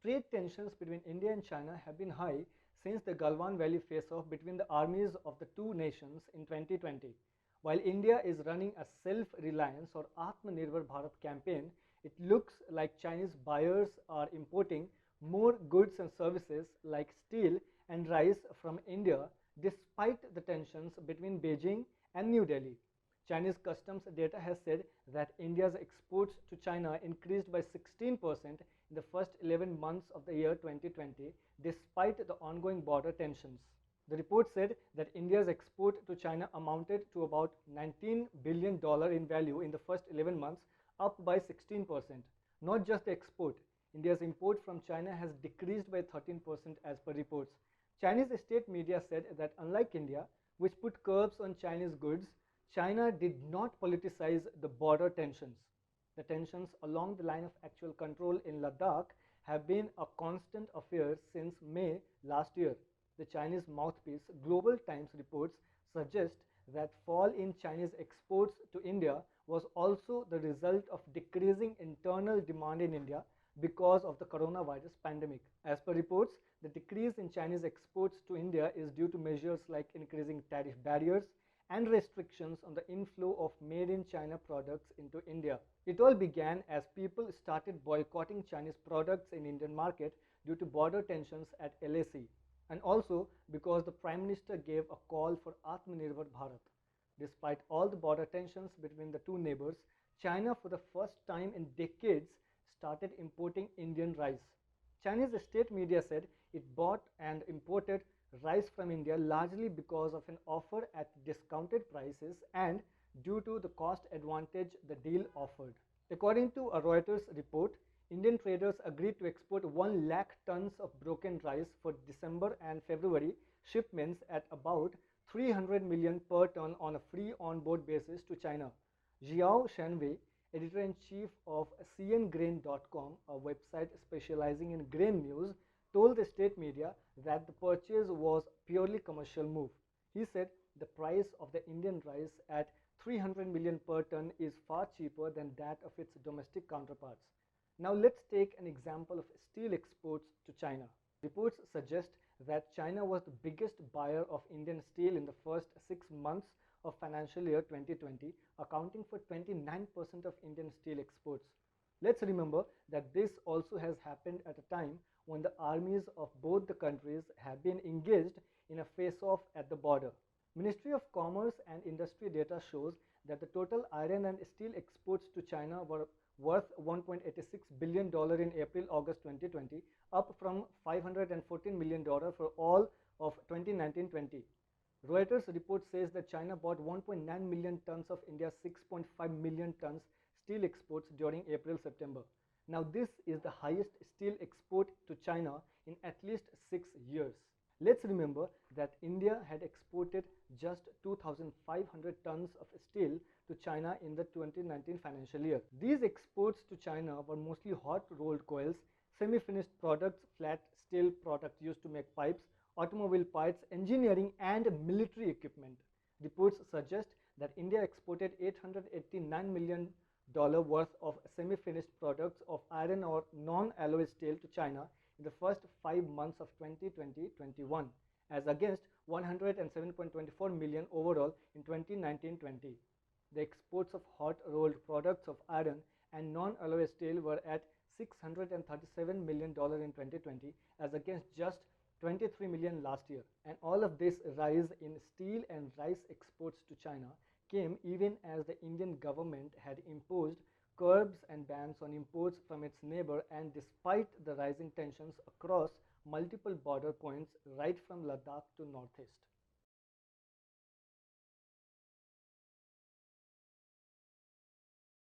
Trade tensions between India and China have been high since the Galwan Valley face-off between the armies of the two nations in 2020. While India is running a self-reliance or Atmanirbhar Bharat campaign, it looks like Chinese buyers are importing more goods and services like steel and rice from India despite the tensions between Beijing and New Delhi. Chinese customs data has said that India's exports to China increased by 16% in the first 11 months of the year 2020, despite the ongoing border tensions. The report said that India's export to China amounted to about $19 billion in value in the first 11 months, up by 16%. Not just the export, India's import from China has decreased by 13% as per reports. Chinese state media said that unlike India, which put curbs on Chinese goods, China did not politicize the border tensions. The tensions along the line of actual control in Ladakh have been a constant affair since May last year. The Chinese mouthpiece Global Times reports suggest that fall in Chinese exports to India was also the result of decreasing internal demand in India because of the coronavirus pandemic. As per reports, the decrease in Chinese exports to India is due to measures like increasing tariff barriers and restrictions on the inflow of made-in-China products into India. It all began as people started boycotting Chinese products in Indian market due to border tensions at LAC, and also because the Prime Minister gave a call for Atmanirbhar Bharat. Despite all the border tensions between the two neighbors, China for the first time in decades started importing Indian rice. Chinese state media said it bought and imported rice from India largely because of an offer at discounted prices and due to the cost advantage the deal offered. According to a Reuters report, Indian traders agreed to export 1 lakh tons of broken rice for December and February shipments at about 300 million per ton on a free on-board basis to China. Xiao Shenwei, editor-in-chief of cngrain.com, a website specializing in grain news, told the state media that the purchase was purely commercial move. He said the price of the Indian rice at 300 million per ton is far cheaper than that of its domestic counterparts. Now let's take an example of steel exports to China. Reports suggest that China was the biggest buyer of Indian steel in the first 6 months of financial year 2020, accounting for 29% of Indian steel exports. Let's remember that this also has happened at a time when the armies of both the countries have been engaged in a face-off at the border. Ministry of Commerce and Industry data shows that the total iron and steel exports to China were worth $1.86 billion in April-August 2020, up from $514 million for all of 2019-20. Reuters report says that China bought 1.9 million tons of India's 6.5 million tons steel exports during April-September. Now this is the highest steel export to China in at least 6 years. Let's remember that India had exported just 2,500 tons of steel to China in the 2019 financial year. These exports to China were mostly hot rolled coils, semi-finished products, flat steel products used to make pipes, automobile parts, engineering and military equipment. Reports suggest that India exported $889 million worth of semi-finished products of iron or non-alloy steel to China in the first 5 months of 2020-21, as against $107.24 million overall in 2019-20. The exports of hot rolled products of iron and non-alloy steel were at $637 million in 2020, as against just 23 million last year. And all of this rise in steel and rice exports to China came even as the Indian government had imposed curbs and bans on imports from its neighbor, and despite the rising tensions across multiple border points right from Ladakh to northeast.